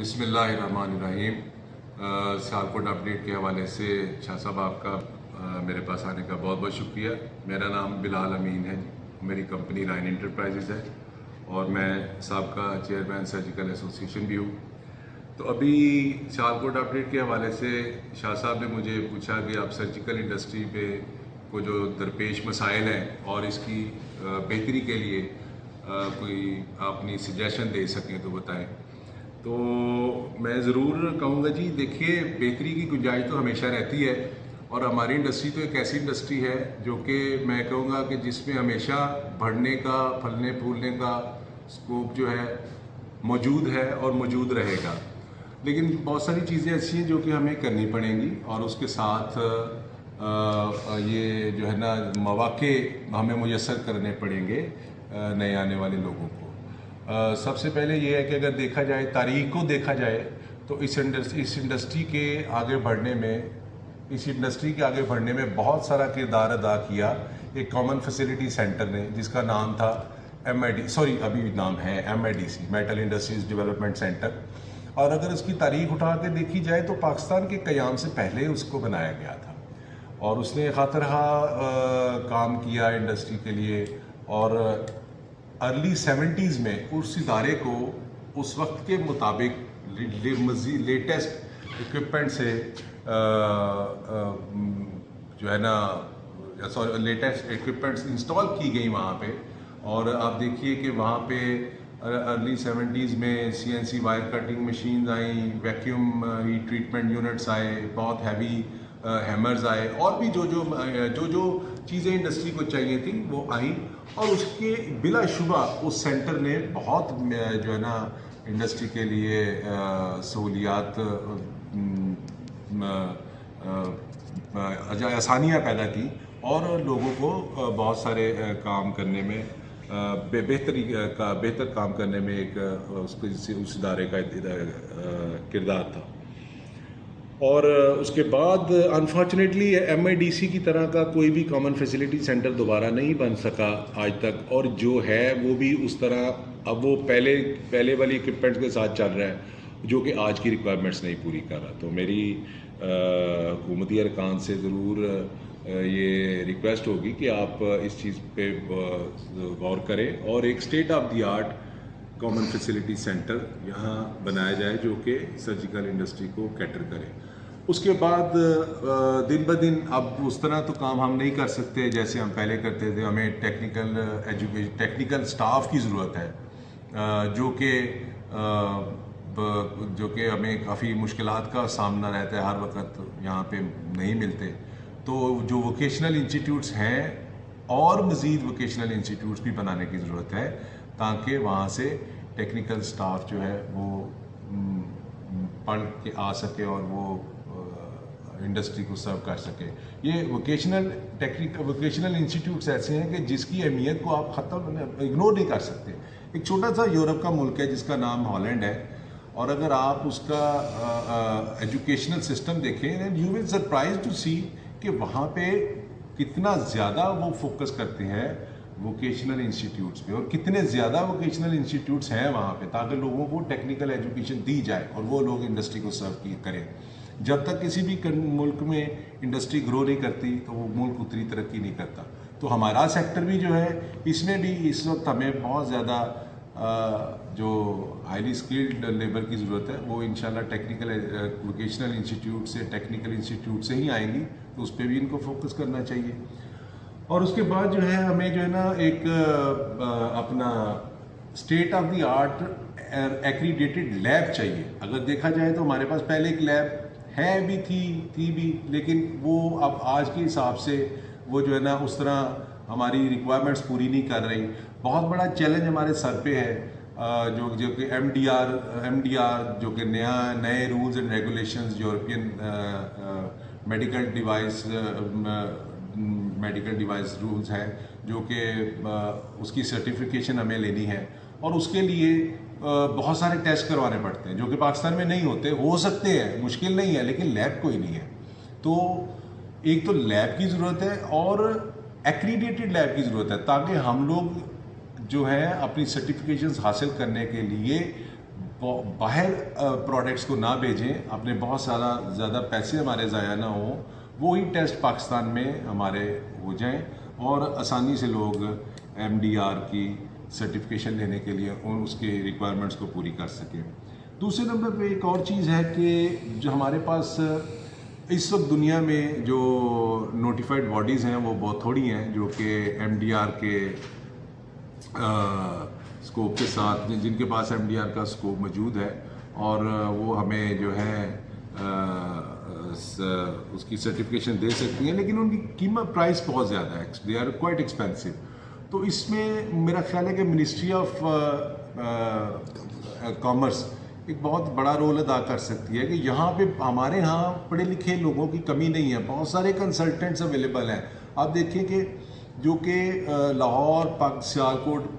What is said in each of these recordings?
बिस्मिल्लाहिर्रहमानिर्रहीम। सियालकोट अपडेट के हवाले से शाह साहब आपका मेरे पास आने का बहुत बहुत शुक्रिया। मेरा नाम बिलाल अमीन है, मेरी कंपनी राइन एंटरप्राइजेज़ है और मैं साबका चेयरमैन सर्जिकल एसोसिएशन भी हूँ। तो अभी सियालकोट अपडेट के हवाले से शाह साहब ने मुझे पूछा कि आप सर्जिकल इंडस्ट्री पे को जो दरपेश मसाइल हैं और इसकी बेहतरी के लिए कोई अपनी सजेशन दे सकें तो बताएं। तो मैं ज़रूर कहूँगा जी, देखिए बेहतरी की गुंजाइश तो हमेशा रहती है और हमारी इंडस्ट्री तो एक ऐसी इंडस्ट्री है जो कि मैं कहूँगा कि जिसमें हमेशा बढ़ने का, फलने फूलने का स्कोप जो है मौजूद है और मौजूद रहेगा। लेकिन बहुत सारी चीज़ें ऐसी हैं जो कि हमें करनी पड़ेंगी और उसके साथ ये जो है ना मौक़े हमें मुयस्सर करने पड़ेंगे नए आने वाले लोगों को। सबसे पहले ये है कि अगर देखा जाए, तारीख को देखा जाए तो इस इंडस्ट्री के आगे बढ़ने में बहुत सारा किरदार अदा किया एक कॉमन फैसिलिटी सेंटर ने, जिसका नाम था अभी नाम है MIDC, metal industries development centre. और अगर उसकी तारीख उठा के देखी जाए तो पाकिस्तान के क़याम से पहले उसको बनाया गया था और उसने खातिरहा काम किया इंडस्ट्री के लिए। और अर्ली 70s में उस इदारे को उस वक्त के मुताबिक मज़ीद लेटेस्ट इक्विपमेंट से जो है ना लेटेस्ट इक्विपमेंट्स इंस्टॉल की गई वहाँ पे। और आप देखिए कि वहाँ पे अर्ली 70s में CNC वायर कटिंग मशीन्स आई, वैक्यूम हीट ट्रीटमेंट यूनिट्स आए, बहुत हैवी हैमर्स आए और भी जो चीज़ें इंडस्ट्री को चाहिए थी वो आई। और उसके बिलाशुबा उस सेंटर ने बहुत जो है ना इंडस्ट्री के लिए सहूलियात आसानियाँ पैदा की और लोगों को बहुत सारे काम करने में बेहतर काम करने में एक उस इदारे का किरदार था। और उसके बाद अनफॉर्चुनेटली MIDC की तरह का कोई भी कॉमन फैसिलिटी सेंटर दोबारा नहीं बन सका आज तक, और जो है वो भी उस तरह अब वो पहले वाली इक्विपमेंट्स के साथ चल रहा है जो कि आज की रिक्वायरमेंट्स नहीं पूरी कर रहा। तो मेरी हुकूमती अरकान से ज़रूर ये रिक्वेस्ट होगी कि आप इस चीज़ पे गौर करें और एक state of the art common facility centre यहाँ बनाया जाए जो कि सर्जिकल इंडस्ट्री को कैटर करे। उसके बाद दिन ब दिन अब उस तरह तो काम हम नहीं कर सकते जैसे हम पहले करते थे। हमें टेक्निकल स्टाफ की ज़रूरत है जो कि हमें काफ़ी मुश्किलात का सामना रहता है, हर वक्त यहाँ पे नहीं मिलते। तो जो वोकेशनल इंस्टीट्यूट्स हैं और मज़ीद वोकेशनल इंस्टीट्यूट्स भी बनाने की ज़रूरत है ताकि वहाँ से टेक्निकल स्टाफ जो है वो पढ़ के आ सके और वो इंडस्ट्री को सर्व कर सके। ये वोकेशनल इंस्टीट्यूट्स ऐसे हैं कि जिसकी अहमियत को आप इग्नोर नहीं कर सकते। एक छोटा सा यूरोप का मुल्क है जिसका नाम हॉलैंड है, और अगर आप उसका एजुकेशनल सिस्टम देखें यू विल सरप्राइज टू सी कि वहाँ पे कितना ज़्यादा वो फोकस करते हैं वोकेशनल इंस्टीट्यूट्स पे, और कितने ज़्यादा वोकेशनल इंस्टीट्यूट्स हैं वहाँ पे ताकि लोगों को टेक्निकल एजुकेशन दी जाए और वो लोग इंडस्ट्री को सर्व करें। जब तक किसी भी मुल्क में इंडस्ट्री ग्रो नहीं करती तो वो मुल्क उतनी तरक्की नहीं करता। तो हमारा सेक्टर भी जो है इसमें भी इस वक्त हमें बहुत ज़्यादा जो हाईली स्किल्ड लेबर की ज़रूरत है वो इंशाल्लाह वोकेशनल इंस्टीट्यूट से, टेक्निकल इंस्टीट्यूट से ही आएंगी, तो उस पर भी इनको फोकस करना चाहिए। और उसके बाद जो है हमें जो है ना एक अपना state of the art accredited lab चाहिए। अगर देखा जाए तो हमारे पास पहले एक लैब है भी थी भी, लेकिन वो अब आज के हिसाब से वो जो है ना उस तरह हमारी रिक्वायरमेंट्स पूरी नहीं कर रही। बहुत बड़ा चैलेंज हमारे सर पे है जो कि MDR जो कि नए rules and regulations European medical device rules हैं जो कि उसकी सर्टिफिकेशन हमें लेनी है और उसके लिए बहुत सारे टेस्ट करवाने पड़ते हैं जो कि पाकिस्तान में नहीं होते। हो सकते हैं, मुश्किल नहीं है, लेकिन लैब कोई नहीं है। तो एक तो लैब की ज़रूरत है और एक्रीडेटेड लैब की ज़रूरत है ताकि हम लोग जो है अपनी सर्टिफिकेशंस हासिल करने के लिए बाहर प्रोडक्ट्स को ना भेजें, अपने बहुत ज़्यादा पैसे हमारे ज़ाया ना हो, वो ही टेस्ट पाकिस्तान में हमारे हो जाएं और आसानी से लोग MDR की सर्टिफिकेशन लेने के लिए और उसके रिक्वायरमेंट्स को पूरी कर सकें। दूसरे नंबर पे एक और चीज़ है कि जो हमारे पास इस वक्त दुनिया में जो नोटिफाइड बॉडीज़ हैं वो बहुत थोड़ी हैं जो कि MDR के स्कोप के साथ, जिनके पास MDR का स्कोप मौजूद है और वो हमें जो है उसकी सर्टिफिकेशन दे सकती हैं, लेकिन उनकी कीमत प्राइस बहुत ज़्यादा है, दे आर क्वाइट एक्सपेंसिव। तो इसमें मेरा ख्याल है कि मिनिस्ट्री ऑफ कॉमर्स एक बहुत बड़ा रोल अदा कर सकती है कि यहाँ पे हमारे यहाँ पढ़े लिखे लोगों की कमी नहीं है, बहुत सारे कंसल्टेंट्स अवेलेबल हैं। आप देखिए कि जो कि लाहौर, सियालकोट,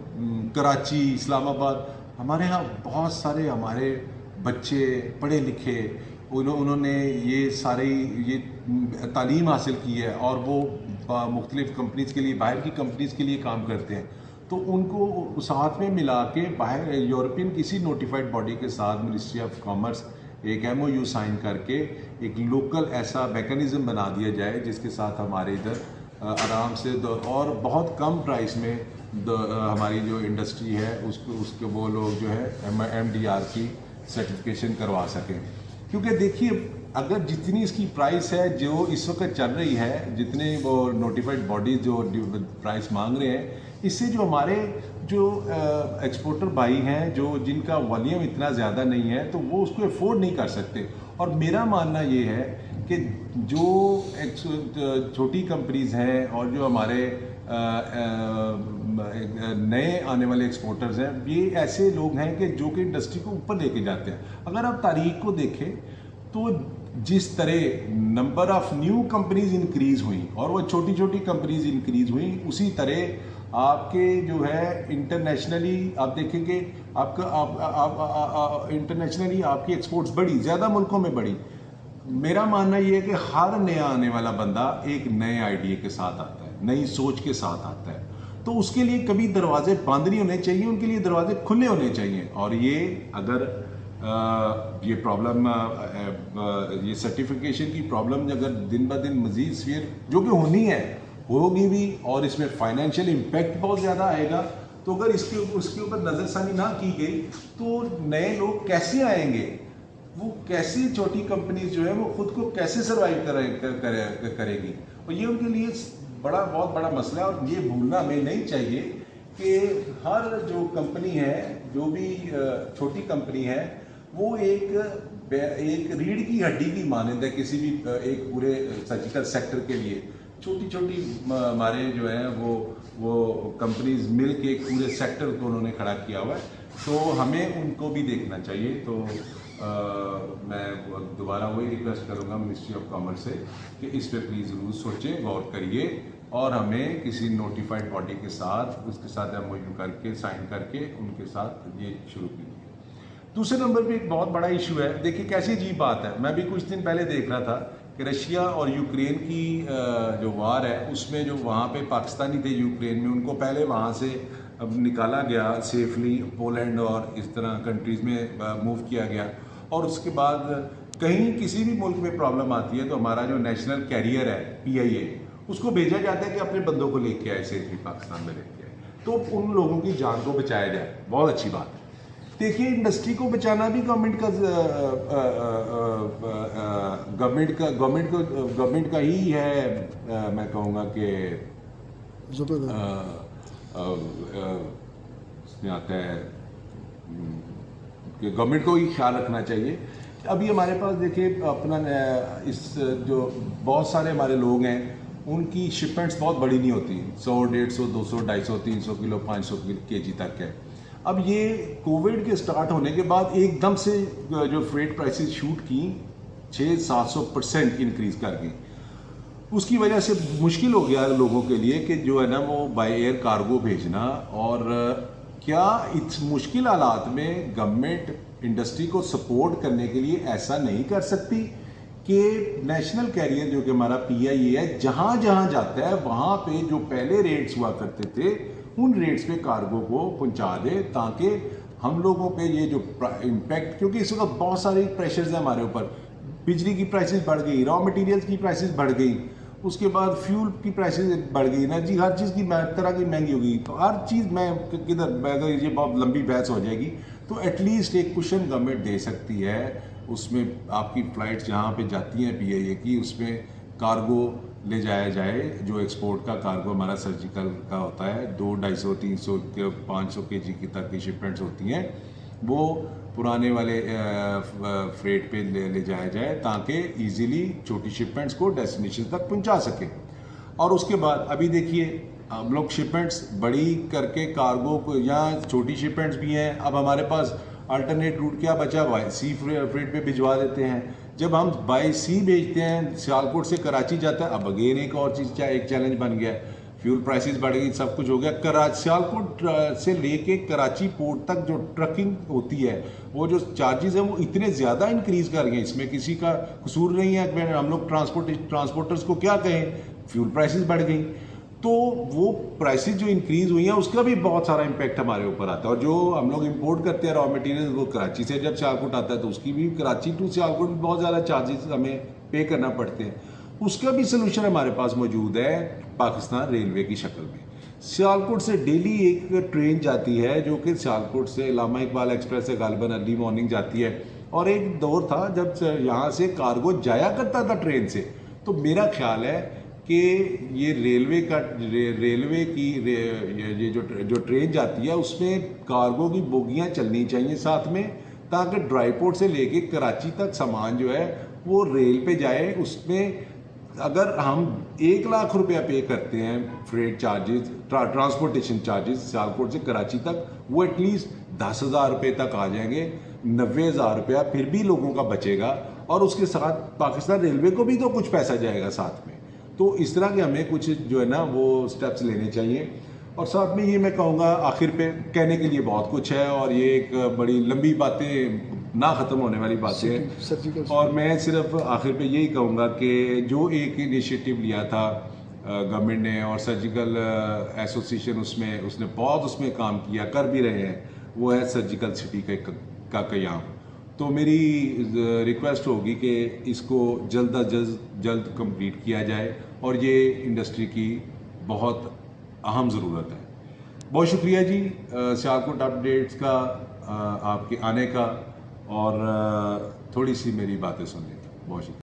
कराची, इस्लामाबाद, हमारे यहाँ बहुत सारे हमारे बच्चे पढ़े लिखे उन्होंने ये सारी ये तालीम हासिल की है और वो मुख्तलिफ कंपनीज़ के लिए, बाहर की कंपनीज़ के लिए काम करते हैं। तो उनको साथ में मिला के बाहर यूरोपियन किसी नोटिफाइड बॉडी के साथ मिनिस्ट्री ऑफ कॉमर्स एक MOU साइन करके एक लोकल ऐसा मैकेनिज़्म बना दिया जाए जिसके साथ हमारे इधर आराम से और बहुत कम प्राइस में हमारी जो इंडस्ट्री है उसके वो लोग जो है MDR की सर्टिफिकेशन करवा सकें। क्योंकि देखिए, अगर जितनी इसकी प्राइस है जो इस वक्त चल रही है, जितने वो नोटिफाइड बॉडीज जो प्राइस मांग रहे हैं, इससे जो हमारे जो एक्सपोर्टर भाई हैं जो जिनका वॉल्यूम इतना ज़्यादा नहीं है तो वो उसको अफोर्ड नहीं कर सकते। और मेरा मानना ये है कि जो छोटी कंपनीज़ हैं और जो हमारे नए आने वाले एक्सपोर्टर्स हैं, ये ऐसे लोग हैं कि जो कि इंडस्ट्री को ऊपर लेके जाते हैं। अगर आप तारीख को देखें तो जिस तरह number of new companies increase हुई और वो छोटी छोटी कंपनीज इंक्रीज हुई, उसी तरह आपके जो है इंटरनेशनली आप देखेंगे आपका इंटरनेशनली आपकी एक्सपोर्ट्स बढ़ी, ज़्यादा मुल्कों में बढ़ी। मेरा मानना ये है कि हर नया आने वाला बंदा एक नए आइडिया के साथ आता है, नई सोच के साथ आता है, तो उसके लिए कभी दरवाजे बंद नहीं होने चाहिए, उनके लिए दरवाजे खुले होने चाहिए। और ये अगर ये प्रॉब्लम ये सर्टिफिकेशन की प्रॉब्लम अगर दिन ब दिन मजीद स्फीयर जो कि होगी भी और इसमें फाइनेंशियल इम्पैक्ट बहुत ज़्यादा आएगा, तो अगर उसके ऊपर नज़रसानी ना की गई तो नए लोग कैसे आएंगे, वो कैसे छोटी कंपनीज जो है वो खुद को कैसे सर्वाइव करेगी। और ये उनके लिए बहुत बड़ा मसला है। और ये भूलना हमें नहीं चाहिए कि हर जो कंपनी है, जो भी छोटी कंपनी है, वो एक रीढ़ की हड्डी की मानंद है किसी भी एक पूरे सर्जिकल सेक्टर के लिए। छोटी छोटी हमारे जो है वो कंपनीज मिल के एक पूरे सेक्टर को उन्होंने खड़ा किया हुआ है, तो हमें उनको भी देखना चाहिए। तो मैं दोबारा वही रिक्वेस्ट करूंगा मिनिस्ट्री ऑफ कॉमर्स से कि इस पे प्लीज़ ज़रूर सोचें, गौर करिए और हमें किसी नोटिफाइड बॉडी के साथ उसके साथ MOU करके साइन करके उनके साथ ये शुरू कीजिए। दूसरे नंबर पे एक बहुत बड़ा इशू है। देखिए कैसी अजीब बात है, मैं भी कुछ दिन पहले देख रहा था कि रशिया और यूक्रेन की जो वार है उसमें जो वहाँ पे पाकिस्तानी थे यूक्रेन में, उनको पहले वहाँ से निकाला गया सेफली, पोलैंड और इस तरह कंट्रीज़ में मूव किया गया। और उसके बाद कहीं किसी भी मुल्क में प्रॉब्लम आती है तो हमारा जो नेशनल कैरियर है PIA, उसको भेजा जाता है कि अपने बंदों को लेके आए, सेफली पाकिस्तान में लेके आए, तो उन लोगों की जान को बचाया जाए। बहुत अच्छी बात है। देखिए, इंडस्ट्री को बचाना भी गवर्नमेंट का ही है। मैं कहूँगा कि इसमें आता है कि गवर्नमेंट को ही ख्याल रखना चाहिए। अभी हमारे पास देखिए अपना इस जो बहुत सारे हमारे लोग हैं उनकी शिपमेंट्स बहुत बड़ी नहीं होती, 100, 150, 200, 250, 300 किलो, 500 kg तक है। अब ये कोविड के स्टार्ट होने के बाद एकदम से जो फ्रेट प्राइसेस शूट की 600-700% इंक्रीज कर गई। उसकी वजह से मुश्किल हो गया लोगों के लिए कि जो है ना वो बाय एयर कार्गो भेजना। और क्या इस मुश्किल हालात में गवर्नमेंट इंडस्ट्री को सपोर्ट करने के लिए ऐसा नहीं कर सकती कि नेशनल कैरियर जो कि हमारा PIA है, जहाँ जहाँ जाता है वहाँ पे जो पहले रेट्स हुआ करते थे उन रेट्स पे कार्गो को पहुँचा दे, ताकि हम लोगों पे ये जो इम्पैक्ट, क्योंकि इस वक्त बहुत सारे प्रेशर्स हैं हमारे ऊपर, बिजली की प्राइसेस बढ़ गई, रॉ मटेरियल्स की प्राइसेस बढ़ गई, उसके बाद फ्यूल की प्राइसेस बढ़ गई, एनर्जी हर चीज़ की तरह की महंगी होगी। तो हर चीज़ मैं किधर ये बहुत लंबी बहस हो जाएगी। तो एटलीस्ट एक कुशन गवर्नमेंट दे सकती है, उसमें आपकी फ़्लाइट्स जहाँ पे जाती हैं PIA की, उसमें कार्गो ले जाया जाए, जो एक्सपोर्ट का कार्गो हमारा सर्जिकल का होता है, 200, 250, 300, 500 kg की तक की शिपमेंट्स होती हैं, वो पुराने वाले फ्रेट पे ले जाया जाए ताकि इजीली छोटी शिपमेंट्स को डेस्टिनेशन तक पहुंचा सके। और उसके बाद अभी देखिए हम लोग शिपमेंट्स बड़ी करके कार्गो को, यहाँ छोटी शिपमेंट्स भी हैं, अब हमारे पास अल्टरनेट रूट क्या बचा, बाय सी फ्रेट पे भिजवा देते हैं। जब हम बाय सी भेजते हैं, सियालकोट से कराची जाता है, अब अगेन एक और चीज़ एक चैलेंज बन गया है, फ्यूल प्राइसेस बढ़ गई, सब कुछ हो गया। सियालकोट से लेके कराची पोर्ट तक जो ट्रकिंग होती है, वो जो चार्जेस हैं वो इतने ज़्यादा इंक्रीज़ कर गए, इसमें किसी का कसूर नहीं है। हम लोग ट्रांसपोर्टर्स को क्या कहें, फ्यूल प्राइसेस बढ़ गई, तो वो प्राइसेस जो इंक्रीज हुई हैं उसका भी बहुत सारा इम्पैक्ट हमारे ऊपर आता है। और जो हम लोग इंपोर्ट करते हैं रॉ मटेरियल, वो कराची से जब सियालकोट आता है तो उसकी भी कराची टू सियालकोट भी बहुत ज़्यादा चार्जेस हमें पे करना पड़ते हैं। उसका भी सोल्यूशन हमारे पास मौजूद है पाकिस्तान रेलवे की शक्ल में। सियालकोट से डेली एक ट्रेन जाती है जो कि सियालकोट से इलामा इकबाल एक्सप्रेस से गालिबन अर्ली मॉर्निंग जाती है। और एक दौर था जब यहाँ से कार्गो जाया करता था ट्रेन से। तो मेरा ख्याल है कि ये रेलवे की ये जो ट्रेन जाती है उसमें कार्गो की बोगियाँ चलनी चाहिए साथ में, ताकि ड्राईपोर्ट से लेके कराची तक सामान जो है वो रेल पे जाए। उसमें अगर हम 1 लाख रुपया पे करते हैं freight charges, transportation charges Sialkot से कराची तक, वो एटलीस्ट 10,000 रुपये तक आ जाएंगे, 90,000 रुपया फिर भी लोगों का बचेगा। और उसके साथ पाकिस्तान रेलवे को भी तो कुछ पैसा जाएगा साथ में। तो इस तरह के हमें कुछ जो है ना वो स्टेप्स लेने चाहिए। और साथ में ये मैं कहूँगा, आखिर पे कहने के लिए बहुत कुछ है और ये एक बड़ी लंबी बातें, ना ख़त्म होने वाली बातें हैं। और मैं सिर्फ आखिर पे यही कहूँगा कि जो एक इनिशिएटिव लिया था गवर्नमेंट ने और सर्जिकल एसोसिएशन उसने बहुत उसमें काम किया, कर भी रहे हैं, वो है सर्जिकल सिटी का क़याम। तो मेरी रिक्वेस्ट होगी कि इसको जल्द कंप्लीट किया जाए और ये इंडस्ट्री की बहुत अहम ज़रूरत है। बहुत शुक्रिया जी सियालकोट अपडेट्स का आपके आने का और थोड़ी सी मेरी बातें सुनने का। बहुत शुक्रिया।